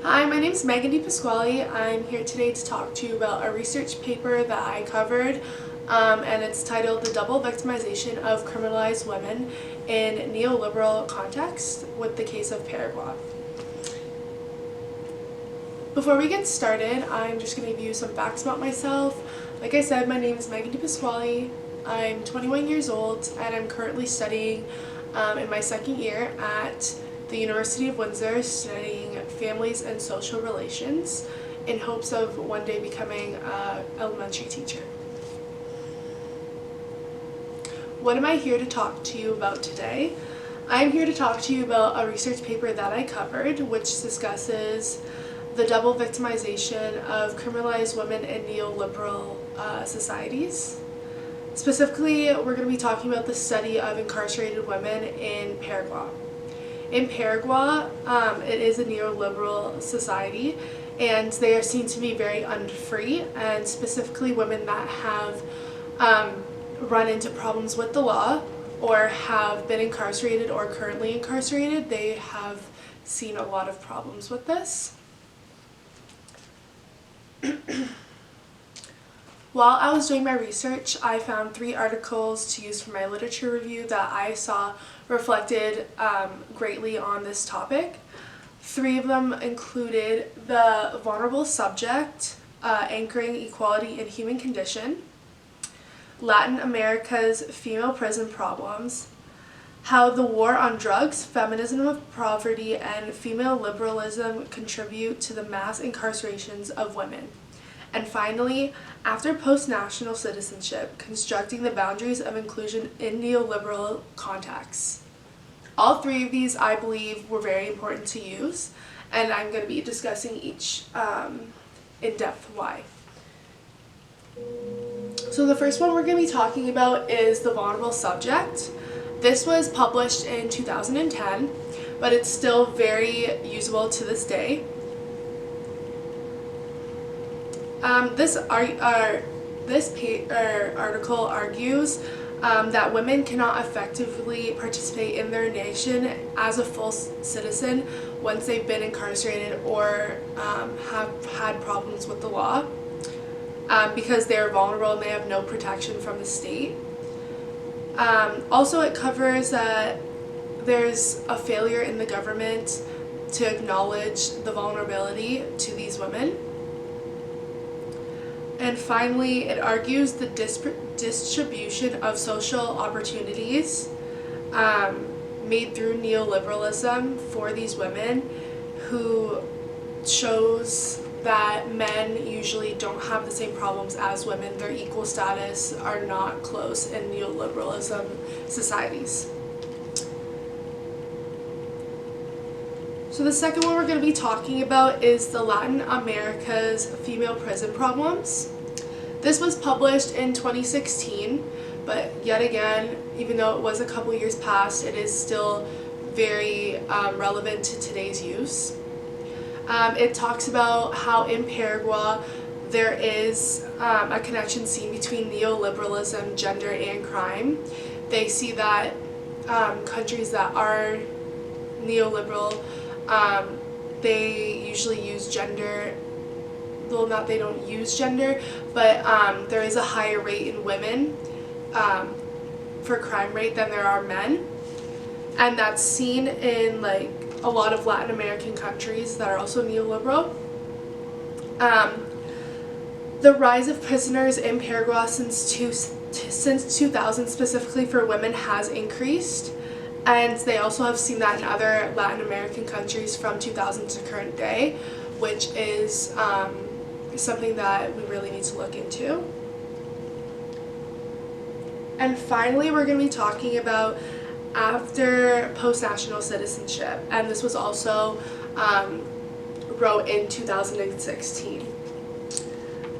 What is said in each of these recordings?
Hi, my name is Megan DePasquale. I'm here today to talk to you about a research paper that I covered, and it's titled The Double Victimization of Criminalized Women in Neoliberal Context with the Case of Paraguay. Before we get started, I'm just going to give you some facts about myself. Like I said, my name is Megan DePasquale. I'm 21 years old and I'm currently studying in my second year at the University of Windsor, studying families and social relations in hopes of one day becoming an elementary teacher. What am I here to talk to you about today? I'm here to talk to you about a research paper that I covered, which discusses the double victimization of criminalized women in neoliberal societies. Specifically, we're going to be talking about the study of incarcerated women in Paraguay. In Paraguay, it is a neoliberal society, and they are seen to be very unfree, and specifically women that have run into problems with the law or have been incarcerated or currently incarcerated, they have seen a lot of problems with this. While I was doing my research, I found 3 articles to use for my literature review that I saw reflected greatly on this topic. 3 of them included The Vulnerable Subject, Anchoring Equality in Human Condition, Latin America's Female Prison Problems, How the War on Drugs, Feminism, Poverty, and Female Liberalism Contribute to the Mass Incarcerations of Women. And finally, After Post-National Citizenship, Constructing the Boundaries of Inclusion in Neoliberal Contexts. All 3 of these, I believe, were very important to use, and I'm going to be discussing each in depth why. So the first one we're going to be talking about is The Vulnerable Subject. This was published in 2010, but it's still very usable to this day. This article argues that women cannot effectively participate in their nation as a full citizen once they've been incarcerated or have had problems with the law because they're vulnerable and they have no protection from the state. Also, it covers that there's a failure in the government to acknowledge the vulnerability to these women. And finally, it argues the distribution of social opportunities made through neoliberalism for these women, who shows that men usually don't have the same problems as women. Their equal status are not close in neoliberalism societies. So the second one we're going to be talking about is the Latin America's Female Prison Problems. This was published in 2016, but yet again, even though it was a couple years past, it is still very relevant to today's use. It talks about how in Paraguay there is a connection seen between neoliberalism, gender, and crime. They see that countries that are neoliberal, they usually use gender, well, not they don't use gender, but there is a higher rate in women for crime rate than there are men, and that's seen in like a lot of Latin American countries that are also neoliberal. The rise of prisoners in Paraguay since 2000, specifically for women, has increased. And they also have seen that in other Latin American countries from 2000 to current day, which is something that we really need to look into. And finally, we're going to be talking about After Post-National Citizenship, and this was also wrote in 2016.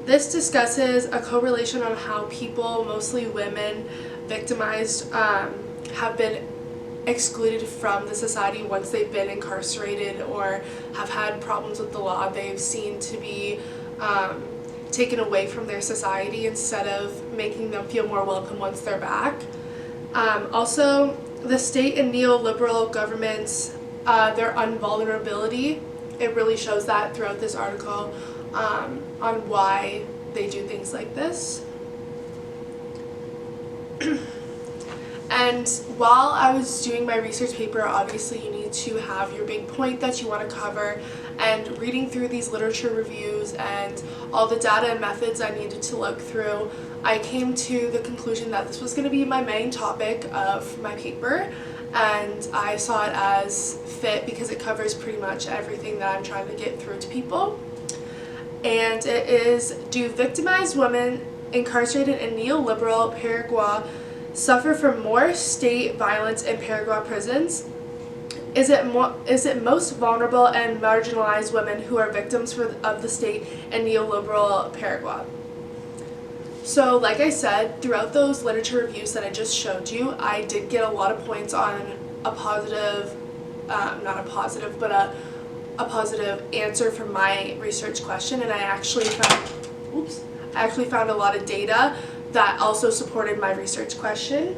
This discusses a correlation on how people, mostly women, victimized, have been excluded from the society once they've been incarcerated or have had problems with the law. They've seen to be taken away from their society instead of making them feel more welcome once they're back. Also, the state and neoliberal governments, their invulnerability it really shows that throughout this article on why they do things like this. And while I was doing my research paper, obviously you need to have your big point that you want to cover, and reading through these literature reviews and all the data and methods I needed to look through, I came to the conclusion that this was going to be my main topic of my paper, and I saw it as fit because it covers pretty much everything that I'm trying to get through to people. And it is, do victimized women incarcerated in neoliberal Paraguay suffer from more state violence in Paraguay prisons? Is it most vulnerable and marginalized women who are victims of the state in neoliberal Paraguay? So like I said, throughout those literature reviews that I just showed you, I did get a lot of points on a positive, not a positive, but a positive answer from my research question, and I actually found a lot of data that also supported my research question.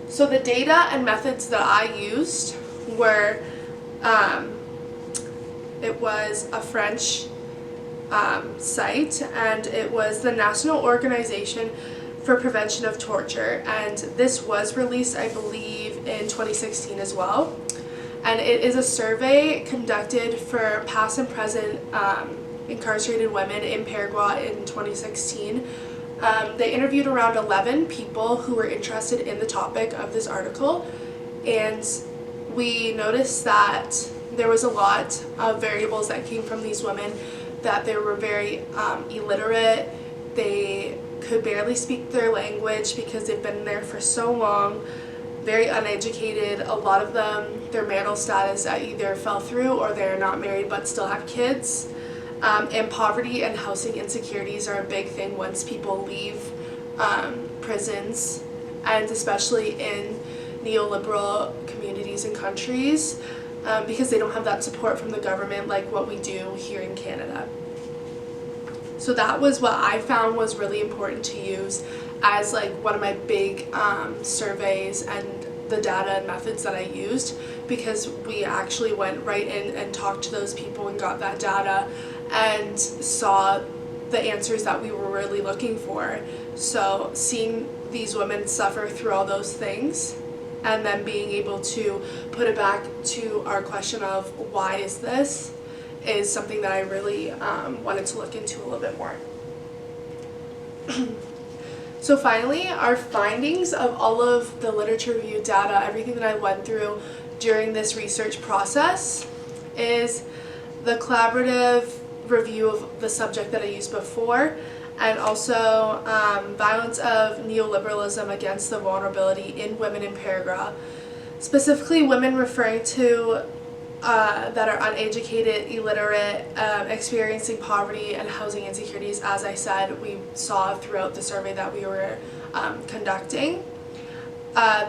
So the data and methods that I used were, it was a French site, and it was the National Organization for Prevention of Torture, and this was released, I believe, in 2016 as well. And it is a survey conducted for past and present incarcerated women in Paraguay in 2016. They interviewed around 11 people who were interested in the topic of this article, and we noticed that there was a lot of variables that came from these women, that they were very illiterate, they could barely speak their language because they've been there for so long, very uneducated. A lot of them, their marital status either fell through or they're not married but still have kids. And poverty and housing insecurities are a big thing once people leave prisons, and especially in neoliberal communities and countries, because they don't have that support from the government like what we do here in Canada. So that was what I found was really important to use as like one of my big surveys and the data and methods that I used, because we actually went right in and talked to those people and got that data and saw the answers that we were really looking for. So seeing these women suffer through all those things and then being able to put it back to our question of why is this is something that I really wanted to look into a little bit more. So finally, our findings of all of the literature review data, everything that I went through during this research process, is the collaborative review of the subject that I used before, and also violence of neoliberalism against the vulnerability in women in Paraguay, specifically women referring to that are uneducated, illiterate, experiencing poverty and housing insecurities, as I said, we saw throughout the survey that we were conducting.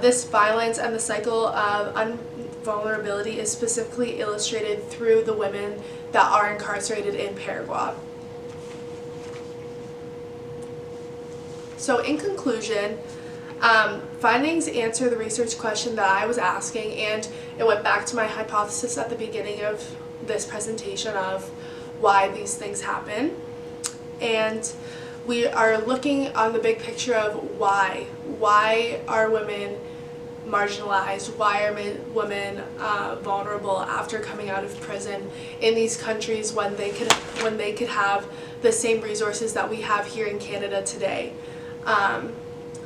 This violence and the cycle of vulnerability is specifically illustrated through the women that are incarcerated in Paraguay. So in conclusion, findings answer the research question that I was asking, and it went back to my hypothesis at the beginning of this presentation of why these things happen. And we are looking on the big picture of why. Why are women marginalized? Why are women vulnerable after coming out of prison in these countries when they could have the same resources that we have here in Canada today?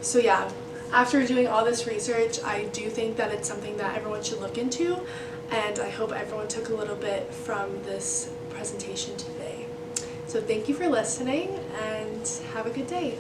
So yeah, after doing all this research, I do think that it's something that everyone should look into, and I hope everyone took a little bit from this presentation today. So thank you for listening, and have a good day.